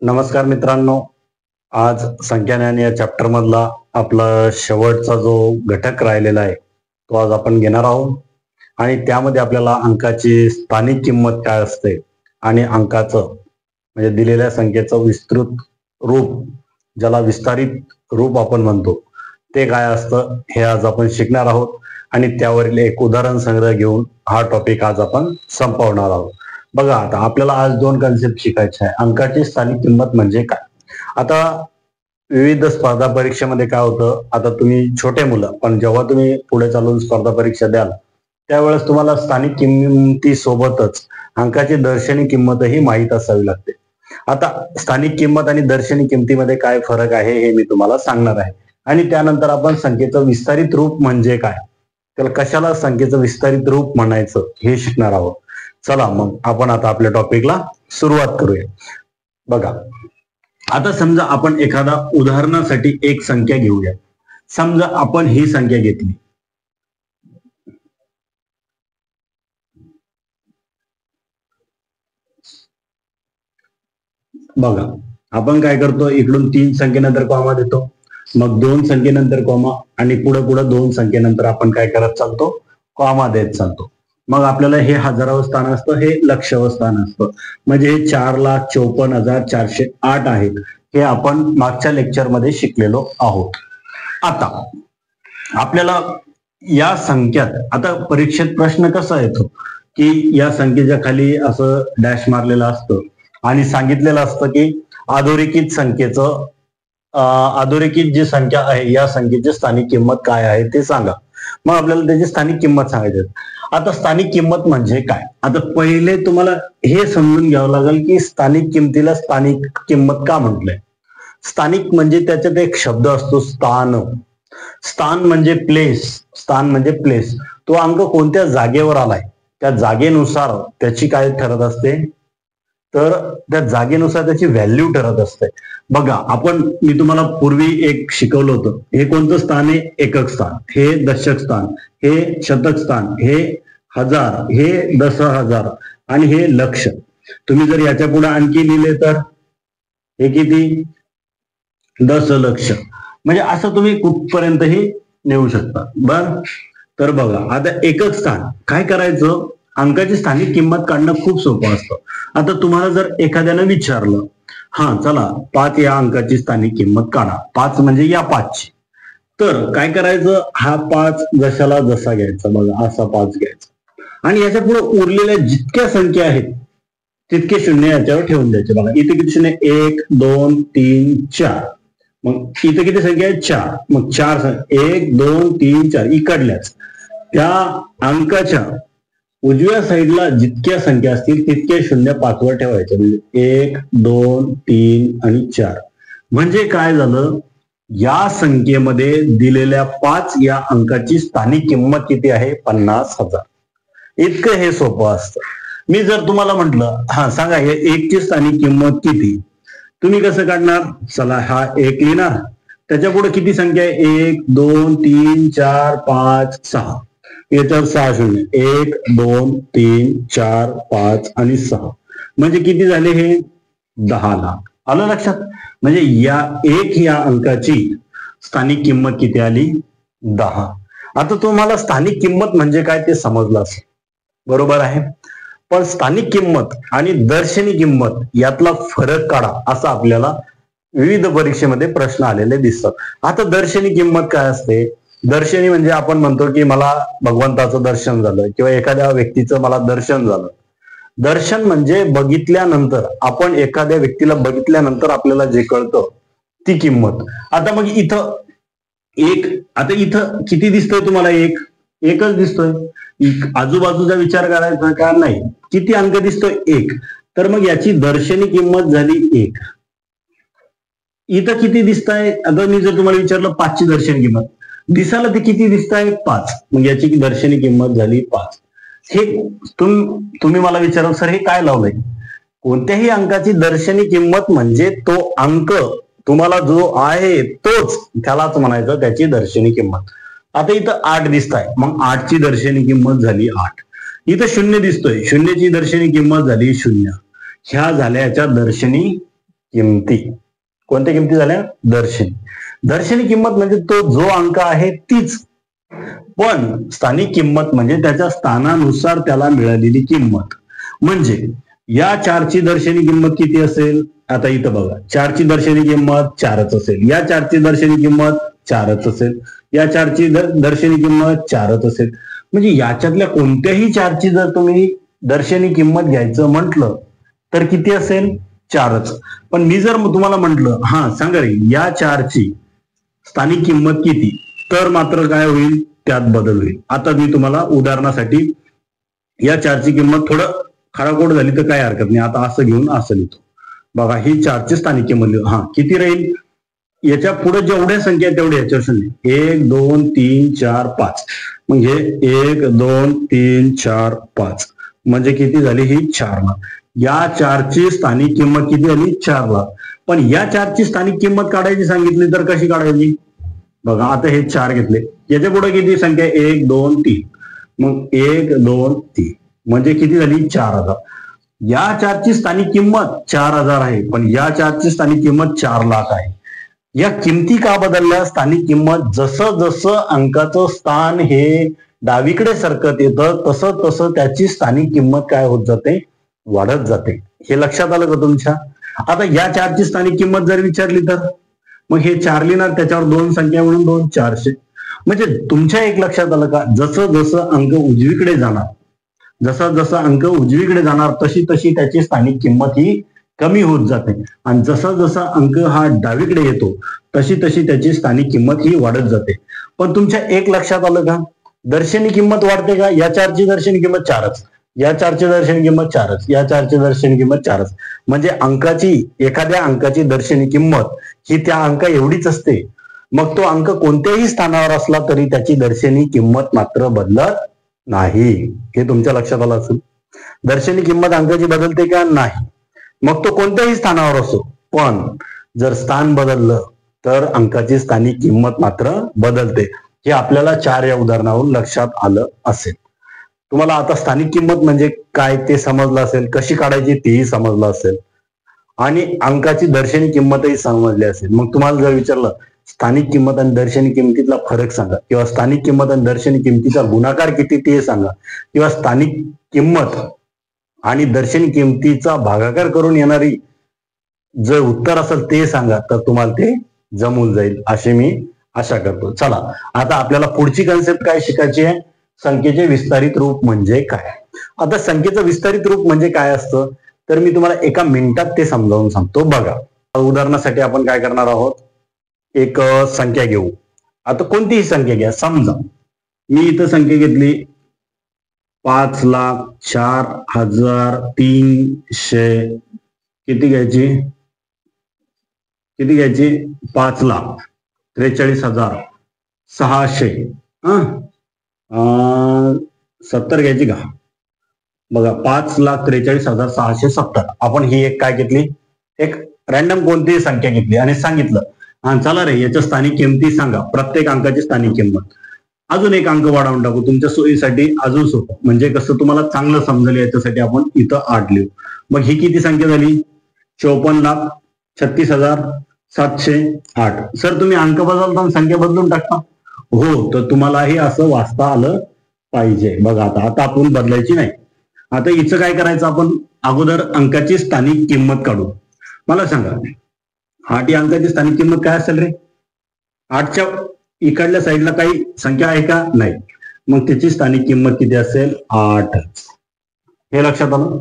नमस्कार मित्रांनो. आज संख्याज्ञान या चॅप्टर मधला आपला शेवटचा जो घटक राहिलेला आहे तो आज आपण घेणार आहोत आणि त्यामध्ये आपल्याला अंकाची स्थानिक किंमत काय असते आणि अंकाचं म्हणजे दिलेल्या संख्येचं विस्तृत रूप ज्याला विस्तारित रूप आपण म्हणतो ते काय असतं हे आज आपण शिकणार आहोत आणि त्यावरील एक उदाहरण संग्रह घेऊन हा टॉपिक आज आपण संपवणार आहोत. बघा, आता आपल्याला आज दोन कन्सेप्ट शिकायचे आहे. अंकाची स्थानिक किंमत म्हणजे काय. आता विविध स्पर्धा परीक्षेमध्ये काय होतं, आता तुम्ही छोटे मुलं पण जेव्हा तुम्ही पुढे चालून स्पर्धा परीक्षा द्याल त्यावेळेस तुम्हाला स्थानिक किंमती सोबतच अंकाची दर्शनी किंमतही माहीत असावी लागते. आता स्थानिक किंमत आणि दर्शनी किंमतीमध्ये काय फरक आहे हे मी तुम्हाला सांगणार आहे आणि त्यानंतर आपण संख्येचं विस्तारित रूप म्हणजे काय, त्याला कशाला संख्येचं विस्तारित रूप म्हणायचं हे शिकणार आहोत. चला मग आपण आता आपल्या टॉपिकला सुरुवात करूया. बघा, आता समजा आपण एखादा उदाहरणासाठी एक संख्या घेऊया. समजा आपण ही संख्या घेतली. बघा, आपण काय करतो, इकडून 3 संख्येनंतर कॉमा देतो, मग 2 संख्येनंतर कॉमा आणि पुढे 2 संख्येनंतर आपण काय करत चालतो, कॉमा देत चालतो. मग आपल्याला हे हजारावं स्थान असतं, हे लक्षावं स्थान असतं. म्हणजे हे 4,54,408 आहेत. हे आपण मागच्या लेक्चरमध्ये शिकलेलो आहोत. आता आपल्याला या संख्यात आता परीक्षेत प्रश्न कसा येतो की या संख्येच्या खाली असं डॅश मारलेलं असतं आणि सांगितलेलं असतं की अधोरेखित संख्येचं अधोरेखित जी संख्या आहे या संख्येची स्थानिक किंमत काय आहे ते सांगा. मग आपल्याला त्याची स्थानिक किंमत सांगायची. आता स्थानिक किंमत म्हणजे काय, आता पहिले तुम्हाला हे समजून घ्यावं लागेल की स्थानिक किंमतीला स्थानिक किंमत का म्हटलंय. स्थानिक म्हणजे त्याच्यात एक शब्द असतो स्थान. स्थान म्हणजे प्लेस. स्थान म्हणजे प्लेस. तो अंक कोणत्या जागेवर आलाय त्या जागेनुसार त्याची काय ठरत असते, तर त्या जागेनुसार त्याची व्हॅल्यू ठरत असते. बघा, मी तुम्हाला पूर्वी एक शिकवलं होतं, हे कोणतं स्थान आहे, एकक स्थान, हे दशक स्थान, हे शतक स्थान, हे हजार, हे 10,000 आणि हे लक्ष. तुम्ही जर याच्या पुढे आणखी लिहिले तर हे किती, 10,00,000. म्हणजे असं तुम्ही कुठपर्यंतही नेऊ शकता. बर, तर बघा, आता एकक स्थान काय करायचं, अंकाची स्थानिक किंमत काढणं खूप सोपं असतं. आता तुम्हाला जर एखाद्यानं विचारलं, हा चला 5 या अंकाची स्थानिक किंमत काढा, 5 म्हणजे या 5ची, तर काय करायचं, हा 5 जशाला जसा घ्यायचा. बघा, असा 5 घ्यायचा आणि याच्या पुढे उरलेल्या जितक्या संख्या आहेत तितके शून्य याच्यावर ठेवून द्यायचे. बघा, इथे किती शून्य, 1 2 3 4. मग इथे किती संख्या आहे, 4. मग 4 1 2 3 4 इकडल्याच त्या अंकाच्या उजव्या साईडला जितक्या संख्या असतील तितके शून्य 5 वर ठेवायचे. म्हणजे 1 2 3 आणि 4. म्हणजे काय झालं, या संख्येमध्ये दिलेल्या 5 या अंकाची स्थानिक किंमत किती आहे, 50,000. इतकं हे सोपं असतं. मी जर तुम्हाला म्हटलं, हा सांगा हे 1 ची स्थानिक किंमत किती, तुम्ही कसं काढणार, चला हा 1 लिहिणार, त्याच्या पुढे किती संख्या आहे, 1 2 3 4 5 6, याच्यावर 6 शून्य, 1 2 3 4 5 आणि 6. म्हणजे किती झाले, हे 10 लाख. आलं लक्षात. म्हणजे या 1 या अंकाची स्थानिक किंमत किती आली, 10. आता तुम्हाला स्थानिक किंमत म्हणजे काय ते समजलं असेल, बरोबर आहे. पण स्थानिक किंमत आणि दर्शनी किंमत यातला फरक काढा असा आपल्याला विविध परीक्षेमध्ये प्रश्न आलेले दिसतात. आता दर्शनी किंमत काय असते, दर्शनी म्हणजे आपण म्हणतो की मला भगवंताचं दर्शन झालं किंवा एखाद्या व्यक्तीचं मला दर्शन झालं. दर्शन म्हणजे बघितल्यानंतर, आपण एखाद्या व्यक्तीला बघितल्यानंतर आपल्याला जे कळतं ती किंमत. आता मग इथं किती दिसतोय तुम्हाला, एकच दिसतोय. आजूबाजूचा विचार करायचा का नाही, किती अंक दिसतोय, 1. तर मग याची दर्शनी किंमत झाली 1. इथं किती दिसताय, आता मी जर तुम्हाला विचारलं 5 ची दर्शनी किंमत, दिसायला ते किती दिसताय, 5. मग याची दर्शनी किंमत झाली 5. हे तुम्ही मला विचाराल, सर हे काय लावलंय, कोणत्याही अंकाची दर्शनी किंमत म्हणजे तो अंक तुम्हाला जो आहे तोच, त्यालाच म्हणायचं त्याची दर्शनी किंमत. आता इथं 8 दिसताय, मग 8 ची दर्शनी किंमत झाली 8. इथं 0 दिसतोय, 0 ची दर्शनी किंमत झाली 0. ह्या झाल्या याच्या दर्शनी किमती. कोणत्या किमती झाल्या? दर्शनी. दर्शनी किंमत म्हणजे तो जो अंक आहे तीच, पण स्थानिक किंमत म्हणजे त्याच्या स्थानानुसार त्याला मिळालेली किंमत. म्हणजे या 4ची दर्शनी किंमत किती असेल? आता इथं बघा, 4ची दर्शनी किंमत 4च असेल, या 4ची दर्शनी किंमत 4च असेल, या 4ची दर्शनी किंमत 4च असेल. म्हणजे याच्यातल्या कोणत्याही 4ची जर तुम्ही दर्शनी किंमत घ्यायचं म्हटलं तर किती असेल? 4च. पण मी जर तुम्हाला म्हटलं हा सांगा रे या 4ची स्थानिक किंमत किती, तर मात्र काय होईल? त्यात बदल होईल. आता मी तुम्हाला उदाहरणासाठी या 4ची किंमत थोडं खराखोड झाली तर काय हरकत नाही. आता असं घेऊन असं लिहितो बघा, ही 4ची स्थानिक किंमत हा किती राहील? याच्या पुढे जेवढ्या संख्या आहेत तेवढ्या याच्यावर शून्य. 1 2 3 4 5. म्हणजे 1 2 3 4 5 म्हणजे किती झाली? ही 4 लाख. या 4ची स्थानिक किंमत किती झाली? 4 लाख. पण या 4ची स्थानिक किंमत काढायची सांगितली तर कशी काढायची? बघा, आता हे 4 घेतले, याच्या पुढे किती संख्या? 1 2 3. मग 1 2 3 म्हणजे किती झाली? 4000. या 4ची स्थानिक किंमत 4000 आहे, पण या 4ची स्थानिक किंमत 4 लाख आहे. या किमती का बदलल्या? स्थानिक किंमत जसं जसं अंकाचं स्थान हे डावीकडे सरकत येतं तसं तसं त्याची स्थानिक किंमत काय होत जाते? वाढत जाते. हे लक्षात आलं का तुमच्या? आता या 4ची स्थानिक किंमत जर विचारली तर मग हे 4 लिहिणार, त्याच्यावर 2 संख्या म्हणून 2 400. म्हणजे तुमच्या एक लक्षात आलं का? जसं जसं अंक उजवीकडे जाणार, जसं जसं अंक उजवीकडे जाणार तशी तशी त्याची स्थानिक किंमत ही कमी होत जाते, आणि जसा जसा अंक हा डावीकडे येतो तशी तशी त्याची स्थानिक किंमत ही वाढत जाते. पण तुमच्या एक लक्षात आलं का? दर्शनी किंमत वाढते का? या 4ची दर्शनी किंमत 4च, या 4ची दर्शनी किंमत 4च, या 4ची दर्शनी किंमत 4च. म्हणजे एखाद्या अंकाची दर्शनी किंमत ही त्या अंका एवढीच असते. मग तो अंक कोणत्याही स्थानावर असला तरी त्याची दर्शनी किंमत मात्र बदलत नाही. हे तुमच्या लक्षात आलं असेल. दर्शनी किंमत अंकाची बदलते का? नाही. मग तो कोणत्याही स्थानावर असो, पण जर स्थान बदललं तर अंकाची स्थानिक किंमत मात्र बदलते. हे आपल्याला 4 या उदाहरणावरून लक्षात आलं असेल. तुम्हाला आता स्थानिक किंमत म्हणजे काय ते समजलं असेल, कशी काढायची तेही समजलं असेल, आणि अंकाची दर्शनी किंमतही समजली असेल. मग तुम्हाला जर विचारलं स्थानिक किंमत आणि दर्शनी किंमतीतला फरक सांगा, किंवा स्थानिक किंमत आणि दर्शनी किंमतीचा गुणाकार किती ते सांगा, किंवा स्थानिक किंमत आणि दर्शनी किंमतीचा भागाकार करून येणारी जर उत्तर असेल ते सांगा, तर तुम्हाला ते जमून जाईल असे मी आशा करतो. चला, आता आपल्याला पुढची कन्सेप्ट काय शिकायची आहे? संख्येचे विस्तारित रूप म्हणजे काय. आता संख्येचं विस्तारित रूप म्हणजे काय असतं तर मी तुम्हाला एका मिनिटात ते समजावून सांगतो. बघा, उदाहरणासाठी आपण काय करणार आहोत, एक संख्या घेऊ. आता कोणतीही संख्या घ्या. समजा मी इथं संख्या घेतली 5,04,300. किती घ्यायची? 5,43,600. 70 घ्यायची का? बघा, 5,43,670. आपण ही एक काय घेतली? एक रॅन्डम कोणतीही संख्या घेतली आणि सांगितलं हा चला रे याच्या स्थानिक किंमती सांगा, प्रत्येक अंकाची स्थानिक किंमत. अजून एक अंक वाढवून टाकू तुमच्या सोयीसाठी, अजून सोपं म्हणजे कसं तुम्हाला चांगलं समजेल याच्यासाठी आपण इथं 8 लिहू. मग ही किती संख्या झाली? 54,36,708. सर तुम्ही अंक बदलता संख्या बदलून टाकता? हो, तर तुम्हालाही असं वाचता आलं पाहिजे. बघा, आता आपण बदलायची नाही. आता हिचं काय करायचं, आपण अगोदर अंकाची स्थानिक किंमत काढू. मला सांगा 8 या अंकाची स्थानिक किंमत काय असेल रे? 8च्या इकडल्या साईडला काही संख्या आहे का? नाही. मग त्याची स्थानिक किंमत किती असेल? 8. हे लक्षात आलं.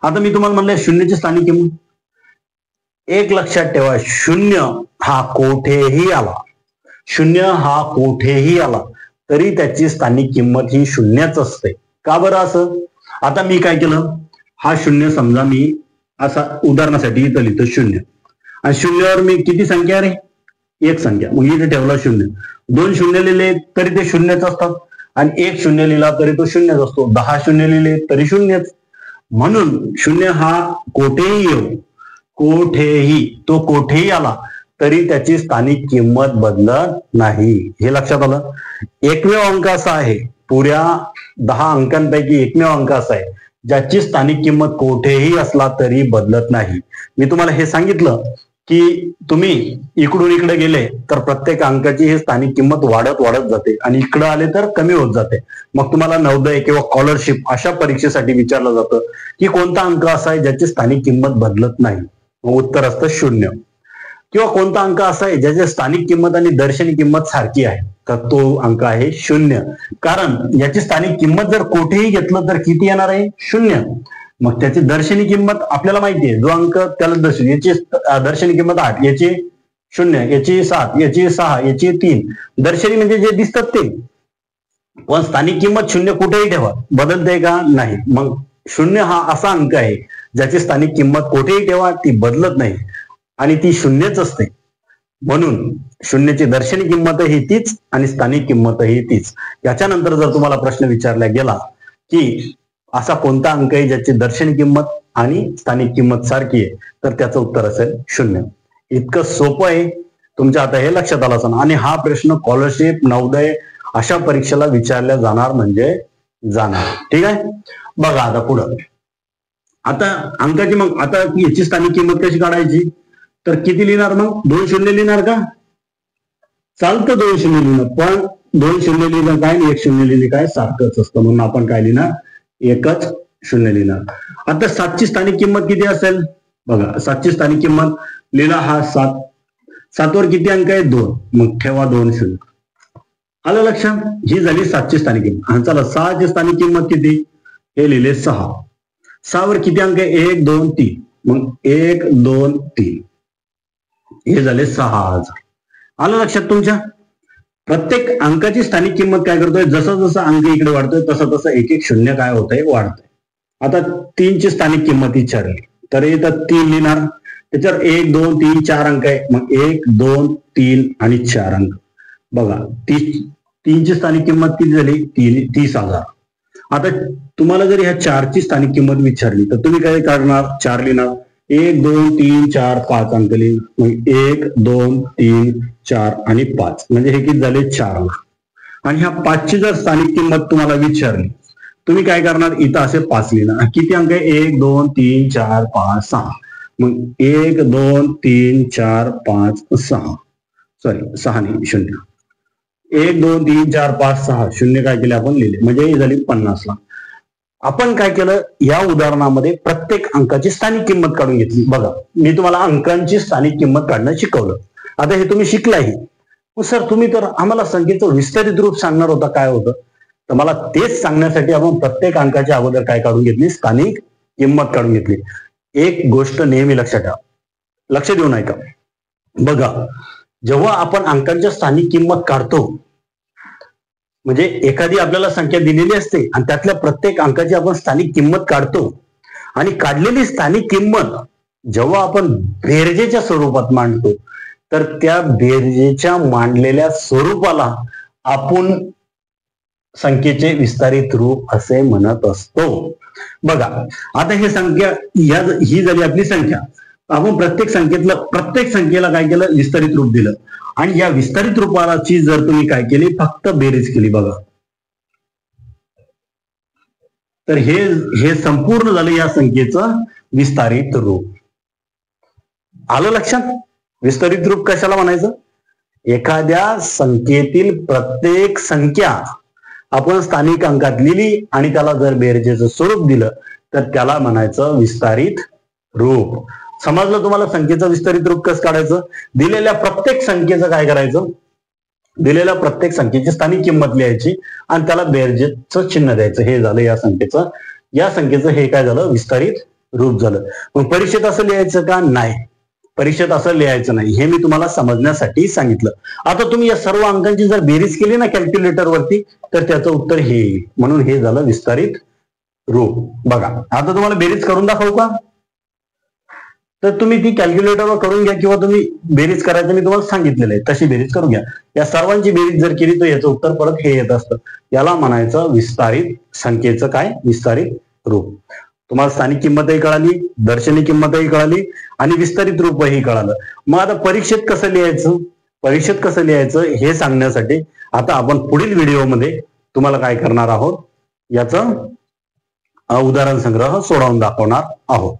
आता मी तुम्हाला म्हणलं शून्याची स्थानिक किंमत. एक लक्षात ठेवा, शून्य हा कोठेही आला, शून्य हा कोठेही आला तरी त्याची स्थानिक किंमत ही शून्यच असते. का बरं असं? आता मी काय केलं, हा शून्य समजा मी असा उदाहरणासाठी इथं लिहितो शून्य, आणि शून्यावर मी किती संख्या रे? एक संख्या. मग इथे ठेवला शून्य. 2 शून्य लिहिले तरी ते शून्यच असतात, आणि 1 शून्य लिहिला तरी तो शून्यच असतो. 10 शून्य लिहिले तरी शून्यच. म्हणून शून्य हा कोठेही येऊ, तो कोठेही आला तरी त्याची स्थानिक किंमत बदलत नाही. हे लक्षात आलं. एकमेव अंक असा आहे, पुऱ्या 10 अंकांपैकी एकमेव अंक असा आहे ज्याची स्थानिक किंमत कोठेही असला तरी बदलत नाही. मी तुम्हाला हे सांगितलं की तुम्ही इकडून इकडे गेले तर प्रत्येक अंकाची ही स्थानिक किंमत वाढत वाढत जाते आणि इकडे आले तर कमी होत जाते. मग तुम्हाला नवोदय किंवा स्कॉलरशिप अशा परीक्षेसाठी विचारलं जातं की कोणता अंक असा आहे ज्याची स्थानिक किंमत बदलत नाही, मग उत्तर असतं 0. किंवा कोणता अंक असा आहे ज्याची स्थानिक किंमत आणि दर्शनी किंमत सारखी आहे, तर तो अंक आहे 0. कारण याची स्थानिक किंमत जर कोठेही घेतलं तर किती येणार आहे? 0. मग त्याची दर्शनी किंमत आपल्याला माहिती आहे, जो अंक त्याला दर्शनी, याची दर्शनी किंमत 8, याची 0, याची 7, याची 6, याची 3. दर्शनी म्हणजे जे दिसतात ते. पण स्थानिक किंमत 0 कुठेही ठेवा, बदलते का? नाही. मग 0 हा असा अंक आहे ज्याची स्थानिक किंमत कोठेही ठेवा ती बदलत नाही आणि ती 0च असते. म्हणून 0ची दर्शनी किंमतही तीच आणि स्थानिक किंमतही तीच. याच्यानंतर जर तुम्हाला प्रश्न विचारला गेला की असा कोणता अंक आहे ज्याची दर्शनी किंमत आणि स्थानिक किंमत सारखी आहे, तर त्याचं उत्तर असेल 0. इतकं सोपं आहे. तुमच्या आता हे लक्षात आलं असेल. आणि हा प्रश्न स्कॉलरशिप, नवोदय अशा परीक्षेला विचारला जाणार म्हणजे जाणार. ठीक आहे. बघा आता पुढं, आता अंकाची, मग आता याची स्थानिक किंमत कशी काढायची, तर किती लिहिणार? मग 2 शून्य लिहिणार का? चालतं 2 शून्य लिहिणं, पण 2 शून्य लिहिलं काय आणि 1 शून्य लिहिली काय सारखंच असतं, म्हणून आपण काय लिहिणार? 1च शून्य लिहिणार. आता 7ची स्थानिक किंमत किती असेल? बघा 7ची स्थानिक किंमत लिहिला हा 7. 7 वर किती अंक आहे? 2. मग ठेवा 2 शून्य. आलं लक्षात? ही झाली 7ची स्थानिक किंमत. हा चला 6ची स्थानिक किंमत किती? हे लिहिले 6. 6 वर किती अंक आहे? 1 2 3. मग 1 2 3. हे झाले 6000. आलं लक्षात तुमच्या? प्रत्येक अंकाची स्थानिक किंमत काय करतोय, जसं जसं अंक इकडे वाढतोय तसं तसं 1 शून्य काय होतंय? वाढतंय. आता 3ची स्थानिक किंमत विचारली तर इथं 3 लिहिणार. त्याच्यावर 1 2 3 4 अंक आहे. मग 1 2 3 आणि 4 अंक. बघा 3ची स्थानिक किंमत किती झाली? 30,000. आता तुम्हाला जर ह्या 4ची स्थानिक किंमत विचारली तर तुम्ही काय करणार? 4 लिहिणार. 1 2 3 4 5 अंक लिहिणार. मग 1 2 3 4 आणि 5 म्हणजे हे किती झाले? 4 अंक. आणि ह्या 5ची जर स्थानिक किंमत तुम्हाला विचारली तुम्ही काय करणार? इथं असे 5 लिहिणार. किती अंक आहे? 1 2 3 4 5 6. मग 1 2 3 4 5 6. सॉरी 6 नाही, 0. 1 2 3 4 5 6 शून्य काय केले आपण? लिहिले. म्हणजे ही झाली 50ला. आपण काय केलं, या उदाहरणामध्ये प्रत्येक अंकाची स्थानिक किंमत काढून घेतली. बघा मी तुम्हाला अंकांची स्थानिक किंमत काढणं शिकवलं. आता हे तुम्ही शिकलाही. सर तुम्ही तर आम्हाला संख्येचं विस्तारित रूप सांगणार होता, काय होतं? तर मला तेच सांगण्यासाठी आपण प्रत्येक अंकाच्या अगोदर काय काढून घेतली? स्थानिक किंमत काढून घेतली. एक गोष्ट नेहमी लक्षात ठेवा, लक्ष देऊन ऐका. बघा जेव्हा आपण अंकांच्या स्थानिक किंमत काढतो, म्हणजे एखादी आपल्याला संख्या दिलेली असते आणि त्यातल्या प्रत्येक अंकाची आपण स्थानिक किंमत काढतो आणि काढलेली स्थानिक किंमत जेव्हा आपण बेरजेच्या स्वरूपात मांडतो तर त्या बेरजेच्या मांडलेल्या स्वरूपाला आपण संख्येचे विस्तारित रूप असे म्हणत असतो. बघा आता हे संख्या, ही झाली आपली संख्या. आपण प्रत्येक संख्येला काय केलं? विस्तारित रूप दिलं. आणि या विस्तारित रूपाची जर तुम्ही काय केली? फक्त बेरीज केली. बघा तर हे संपूर्ण झालं या संख्येचं विस्तारित रूप. आलं लक्षात? विस्तारित रूप कशाला म्हणायचं? एखाद्या संख्येतील प्रत्येक संख्या आपण स्थानिक अंकात लिहिली आणि त्याला जर बेरजेचं स्वरूप दिलं तर त्याला म्हणायचं विस्तारित रूप. समजलं तुम्हाला संख्येचं विस्तारित रूप कसं काढायचं? दिलेल्या प्रत्येक संख्येचं काय करायचं? दिलेल्या प्रत्येक संख्येची स्थानिक किंमत लिहायची आणि त्याला बेरजेचं चिन्ह द्यायचं. हे झालं या संख्येचं हे काय झालं? विस्तारित रूप झालं. मग परीक्षेत असं लिहायचं का? नाही, परीक्षेत असं लिहायचं नाही. हे मी तुम्हाला समजण्यासाठी सांगितलं. आता तुम्ही या सर्व अंकांची जर बेरीज केली ना कॅल्क्युलेटर वरती तर त्याचं उत्तर हे येईल. म्हणून हे झालं विस्तारित रूप. बघा आता तुम्हाला बेरीज करून दाखवू का? तर तुम्ही ती कॅल्क्युलेटरवर करून घ्या किंवा तुम्ही बेरीज करायचं मी तुम्हाला सांगितलेलं आहे तशी बेरीज करून घ्या. या सर्वांची बेरीज जर केली तर याचं उत्तर परत हे येत असतं. याला म्हणायचं विस्तारित संख्येचं काय? विस्तारित रूप. तुम्हाला स्थानिक किंमतही कळाली, दर्शनी किंमतही कळाली आणि विस्तारित रूपही कळालं. मग आता परीक्षेत कसं लिहायचं हे सांगण्यासाठी आता आपण पुढील व्हिडिओमध्ये तुम्हाला काय करणार आहोत, याचं उदाहरण संग्रह सोडवून दाखवणार आहोत.